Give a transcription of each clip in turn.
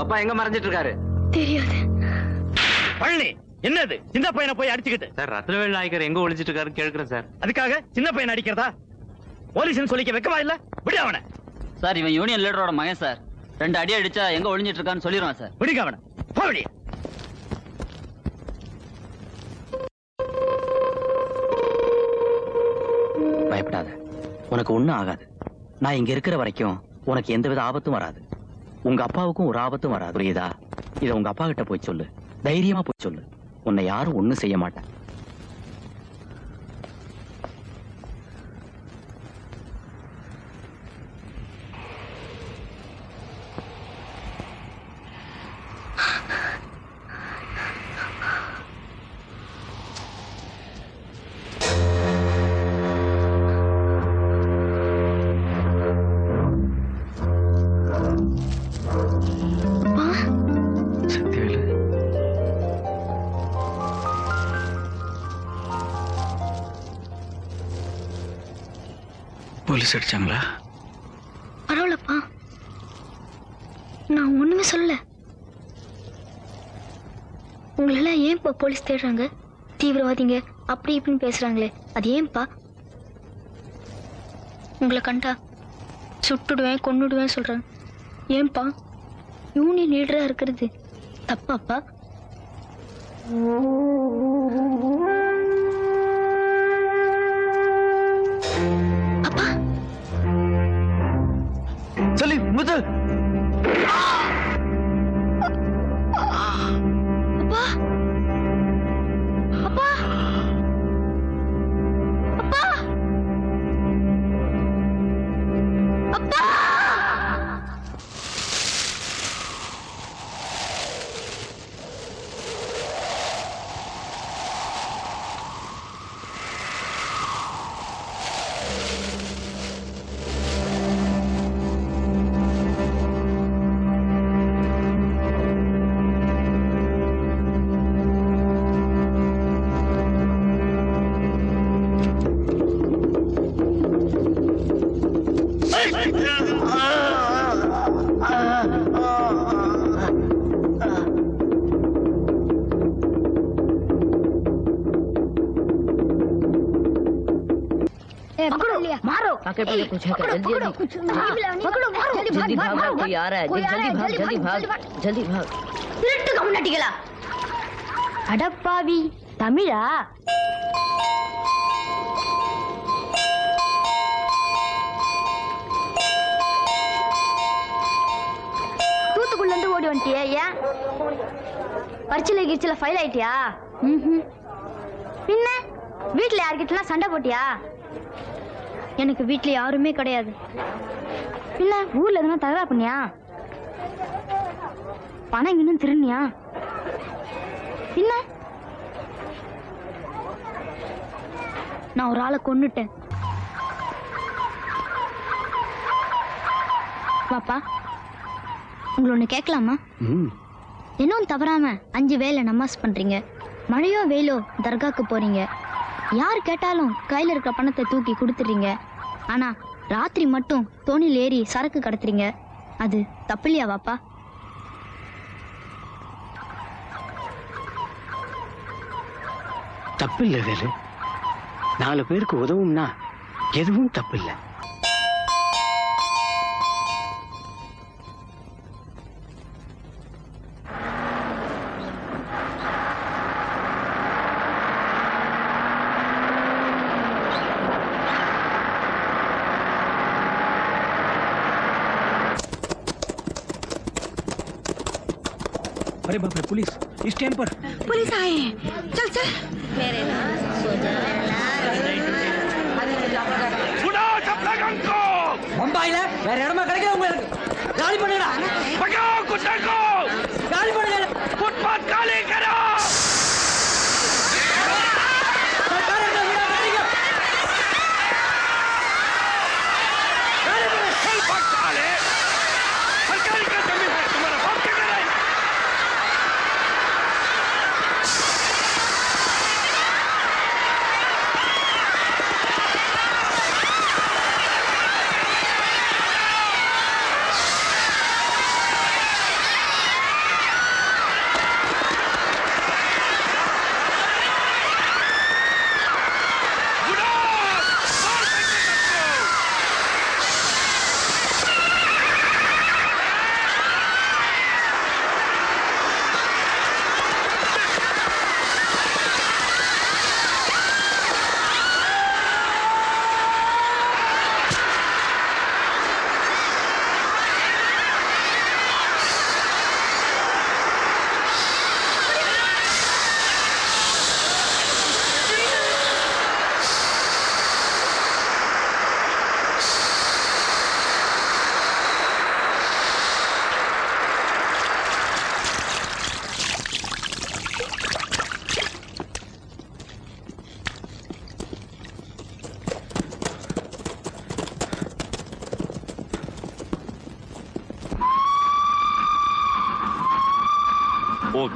அப்பா எங்க மறைஞ்சிட்டு இருக்காரு தெரியாது. பழனி என்னது சின்ன பையனை போய் அடிச்சுக்கிட்டு? சார் ரத்னவேல் நாயக்கர் எங்க ஒளிஞ்சிட்டு இருக்காரு கேட்கிறேன் சார். அதுக்காக சின்ன பையன் அடிக்கிறதா? போலீஸ்னு சொல்லிக்க வைக்கவா இல்ல? விடு அவனை. சார் இவன் யூனியன் லீடரோட மகன் சார். 2 அடி அடிச்சா எங்க ஒளிஞ்சிட்டு இருக்கான்னு சொல்லிடுவான் சார். விடுங்க அவனை. போடி. பயப்படாத, உனக்கு ஒண்ணும் ஆகாது. நான் இங்க இருக்கிற வரைக்கும் உனக்கு எந்தவித ஆபத்தும் வராது. உங்க அப்பாவுக்கும் ஒரு ஆபத்தும் வராது, புரியுதா? இத உங்க அப்பா கிட்ட போய் சொல்லு, தைரியமா போய் சொல்லு. உன்னை யாரும் ஒண்ணும் செய்ய மாட்டேன். போலீஸ் அடிச்சாங்களா? பரவாயில்லப்பா, நான் ஒண்ணுமே சொல்லல. உங்களெல்லாம் ஏன்பா போலீஸ் தேடுறாங்க? தீவிரவாதிங்க அப்படி இப்படின்னு பேசுறாங்களே, அது ஏன்பா? உங்களை கண்டா சுட்டுடுவேன் கொன்னுடுவேன் சொல்றாங்க, ஏன்பா? யூனியன் லீடரா இருக்கிறது தப்பாப்பா? சொல்லி முத்து. அப்பா அப்பா அப்பா அப்பா मारो आके पकड़ पूछा कर जल्दी पकड़ो मारो जल्दी भाग कोई आ रहा है जल्दी भाग திருட்டு கம்முனட்டிகளா அடப்பாவி தமிழா தூத்துக்குள்ள இருந்து ஓடி வந்துட்டியா? ஏன் பரிச்சையில கிரிச்சில ஃபைல் ஆயிட்டியா? பின்ன வீட்டுல யார்கிட்டலாம் சண்டை போட்டியா? எனக்கு வீட்டுல யாருமே கிடையாது. பின்ன ஊர்ல எதுனா தகராறு பண்ணியா? பணம் இன்னும் திருநியா? பின்ன நான் ஒரு ஆளை கொன்னுட்டேன். பாப்பா உங்களை ஒண்ணு கேட்கலாமா? இன்னும் தவறாம 5 வேளை நமாஸ் பண்றீங்க, மழையோ வெயிலோ தர்காக்கு போறீங்க, யார் கேட்டாலும் கையில இருக்கிற பணத்தை தூக்கி கொடுத்துறீங்க. ஆனா ராத்திரி மட்டும் தோணில் ஏறி சரக்கு கடத்துறீங்க, அது தப்பு இல்லையா வாப்பா? தப்பு இல்ல வேலு, 4 பேருக்கு உதவும்னா எதுவும் தப்பு இல்ல. अरे बाप रे, पुलिस इस टाइम पर। पुलिस आए हैं, चल चल। मेरे மும்பைல வேற இடமா கிடைக்கல உங்களுக்கு? காலி பண்ணுடா, பகாओ कुत्ते को, காலி பண்ணுங்க, फुटपाथ खाली करो।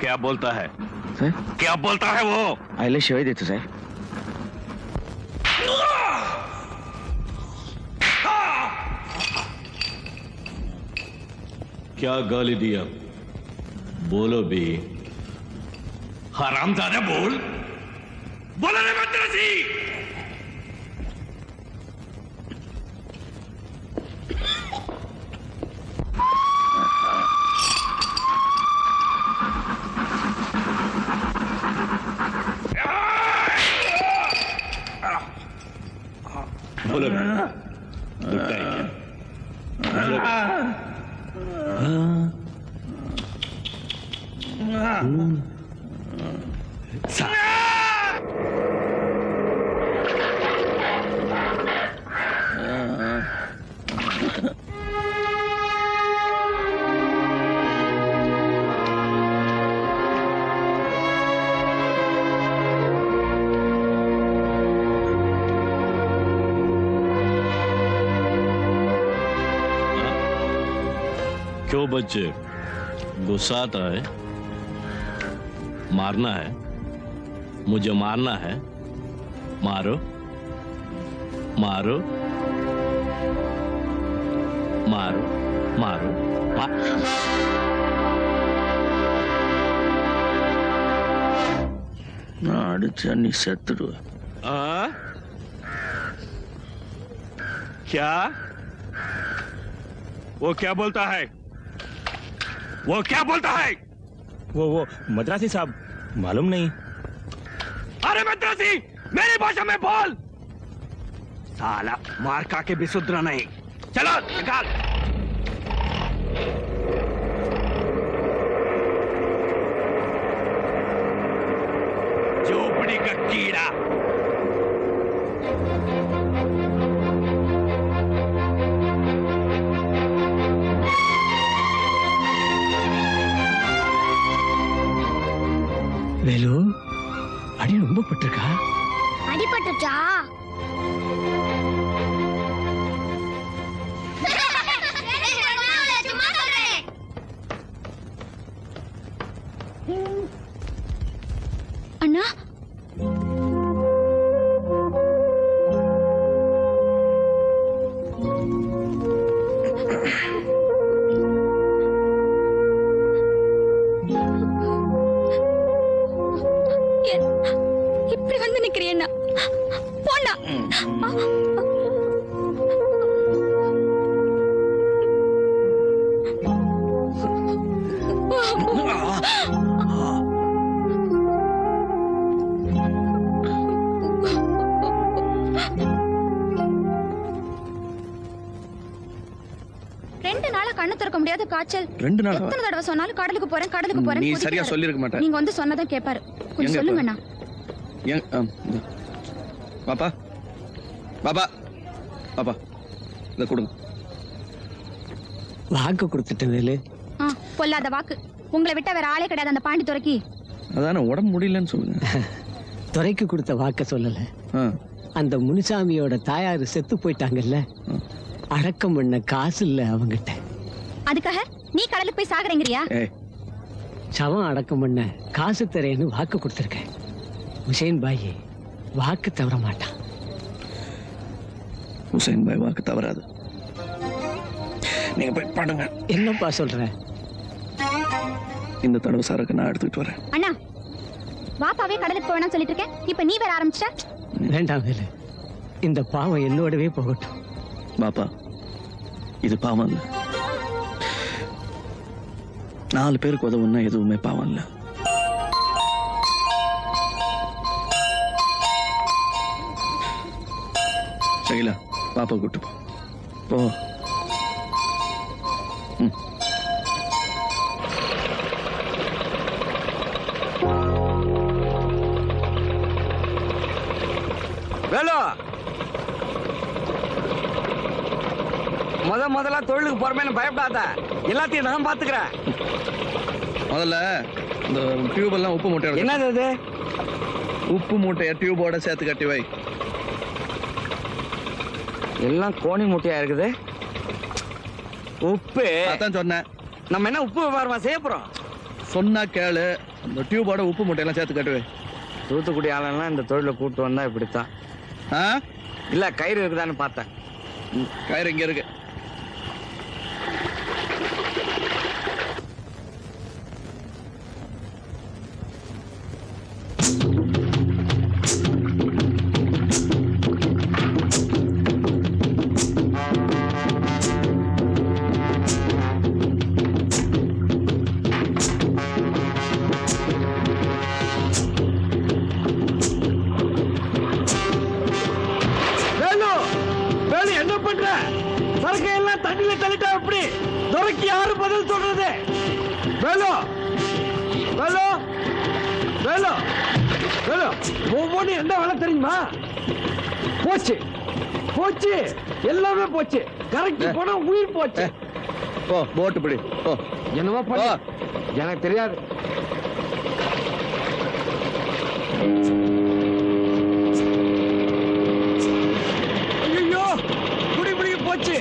क्या बोलता है? सर क्या बोलता है वो? आईला शिवाय देतो साहेब. क्या गाली दिया? बोलो भी. हरामजादा बोल. बोलो रे मद्रासी. बोलो दुखता है क्या? क्यों बच्चे गुस्सा आता है? मारना है? मुझे मारना है? मारो मारो मारो मारो अडचणी शत्रु. क्या? वो क्या बोलता है? वो क्या बोलता है? वो मद्रासी साहब मालूम नहीं. अरे मद्रासी मेरी भाषा में बोल. साला मार खा के भी सुधरा नहीं. चलो निकाल. झोपड़ी का कीड़ा. வேலு அடி ரொம்ப பட்டிருக்கா? அடிபட்டுச்சா? அண்ணா இப்படி வந்து நிக்கிறியண்ணா போண்ணா. ரெண்டு நாளா கண்ணு திறக்க முடியாத காய்ச்சல். 2 நாளா? எத்தனை தடவை சொன்னாலும் கடலுக்கு போறேன் கடலுக்கு போறேன். நீ சரியா சொல்லிருக்க மாட்ட. நீங்க வந்து சொன்னதான் கேட்பாரு. கொஞ்சம் எங்க சொல்லுங்கண்ணா. பாப்பா பாப்பா பாப்பா இத கொடுங்க. வாக்கு கொடுத்துட்டேன் வேலு. பொல்லாத வாக்கு. உங்களை விட்டா வேற ஆளே கிடையாது அந்த பாண்டி துறைக்கு. அதான உடம்பு முடியலன்னு சொல்லுங்க. துறைக்கு கொடுத்த வாக்க சொல்லல. அந்த முனுசாமியோட தாயாரு செத்து போயிட்டாங்கல்ல, அடக்கம் பண்ண காசு இல்ல அவங்கிட்ட. அதுக்காக நீ கடலுக்கு போய் சாகுறேங்கறியா? சவம் அடக்கம் பண்ண காசு தரேன்னு வாக்கு கொடுத்திருக்கேன். ஹுசைன் பாய் வாக்கு தவற மாட்டான். ஹுசைன் பாய் வாக்கு தவறாது. நீங்க போய் பாடுங்க. என்னப்பா சொல்ற? இந்த தடவை சரக்கு நான் எடுத்துட்டு வரேன். அண்ணா வாப்பாவே கடலுக்கு போவேனா சொல்லிட்டு இருக்கேன். இப்ப நீ வேற ஆரம்பிச்சிட்ட. வேண்டாம் வேலு, இந்த பாவம் என்னோடவே போகட்டும். பாப்பா இது பாவம் இல்ல. 4 பேருக்கு உதவுன்னா எதுவுமே பாவம் இல்ல. சகிலா பாப்பா கூட்டு போ. வேலு முதல்ல தொழிலுக்கு போறமேன்னு பயப்படாத. எல்லாத்தையும் நான் பாத்துக்கிறேன். முதல்ல இந்த டியூப் எல்லாம் உப்பு மூட்டை. என்னது அது? உப்பு மூட்டைய டியூபோட சேர்த்து கட்டி வை. எல்லாம் கோணி மூட்டையா இருக்குது. உப்பு அதான் சொன்னேன். நம்ம என்ன உப்பு வியாபாரமா செய்ய போறோம்? சொன்னா கேளு. அந்த டியூபோட உப்பு மூட்டையெல்லாம் சேர்த்து கட்டுவே. தூத்துக்குடி ஆளெல்லாம் இந்த தொழில கூட்டு வந்தா இப்படித்தான். ஆ? இல்ல கயிறு இருக்குதான்னு பார்த்தேன். கயிறு இங்க இருக்கு. வேலு வேலு என்ன பண்ற? சரக்கை எல்லாம் தண்ணியில தள்ளிட்டா எப்படி? துரைக்கு யாரு பதில் சொல்றது? வேலு வேலு வேலு வேலு ஒவ்வொன்னு என்ன வேலை தெரியுமா? போச்சு போச்சு எல்லாமே போச்சு. கரைக்கு போனா உயிர் போச்சு. ஓ போட்டு பிடி. ஓ என்னவோ பண்ணு. எனக்கு தெரியாது. ஐயோ குடி போச்சு.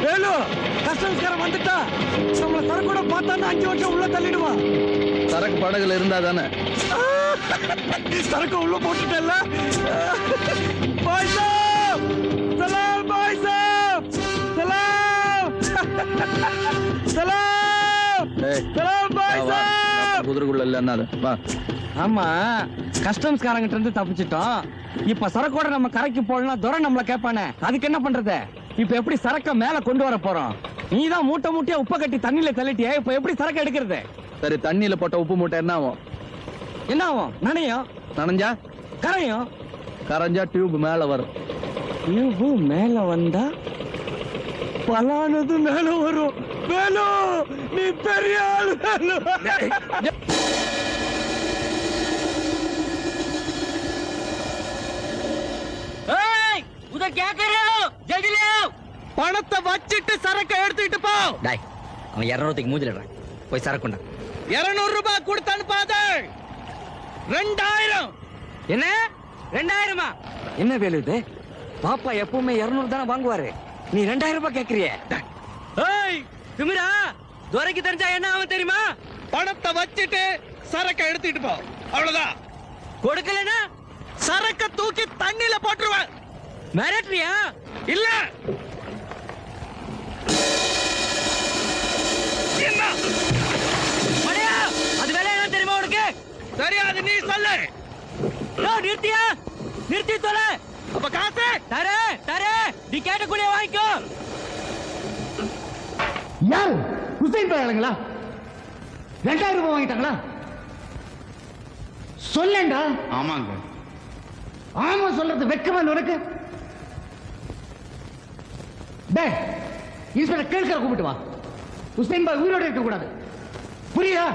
வேலு கஸ்டம்ஸ்காரன் வந்துட்டா நம்மள சரக்கூட பார்த்தான்னு 5 வருஷம் உள்ள தள்ளிடுவான். சரக்கு படகுல இருந்தா தானே. சரக்கு உள்ள போட்டுட்டல. பாய் சாப் சலாம். பாய் சாப் சலாம். சலாம் சலாம். பாய் சாப் குதிரைக்குள்ள இல்ல. வா. ஆமா கஸ்டம்ஸ்காரங்கிட்ட இருந்து தப்பிச்சிட்டோம். இப்ப சரக்கோட நம்ம கரைக்கு போடலாம். துரை நம்மள கேட்பானே, அதுக்கு என்ன பண்றது? இப்ப எப்படி சரக்க மேல கொண்டு வர போறோம்? நீதான் மூட்டை மூட்டையா உப்ப கட்டி தண்ணியில தள்ளிட்டியா. இப்ப எப்படி சரக்கு எடுக்கிறது? சரி தண்ணியில போட்ட உப்பு மூட்டை என்ன ஆகும்? என்ன ஆகும்? நனையும். நனைஞ்சா கரையும். கரைஞ்சா டியூப் மேல வரும். டியூபு மேல வந்தா பலானது மேல வரும். வேலு நீ பெரிய ஆளு. வேலு பணத்தை வச்சிட்டு சரக்கை எடுத்துக்கிட்டு போ. டாய் அவன் 200 மூஞ்சிலிடுறான். போய் சரக்குண்டா. 200 ரூபாய் கொடுத்து அனுப்பாத. 2000. என்ன 2000? என்ன வேலு இது? பாப்பா எப்பவுமே 200 தானே வாங்குவாரு. நீ 2000 ரூபாய் கேக்குறிய? ஏய் திமிரா, துரைக்கு தெரிஞ்சா என்ன ஆகும் தெரியுமா? பணத்தை வச்சிட்டு சரக்கை எடுத்துக்கிட்டு போ. அவ்வளவுதான். கொடுக்கலனா சரக்க தூக்கி தண்ணில போட்டுருவேன். மிரட்டுறியா? இல்ல. என்ன மணியா, அது வேலை என்ன தெரியுமா உனக்கு? தெரியாது, நீ சொல்லு. நிறுத்தியா? நிறுத்தி தொலை. அப்ப காசு தரே தரே. நீ கேட்ட கூடிய வாங்கிக்கோ. யாரு? ஹுசைன் பாருங்களா? 2000 ரூபாய் வாங்கிட்டாங்களா? சொல்லேண்டா. ஆமாங்க. ஆமா சொல்றது வெக்கமா உனக்கு? டேய் இன்ஸ்பெக்டர் கேள்கற கூப்பிட்டு வா. ஹுசைன் பாய் உயிரோட இருக்க கூடாது. புரியுதா?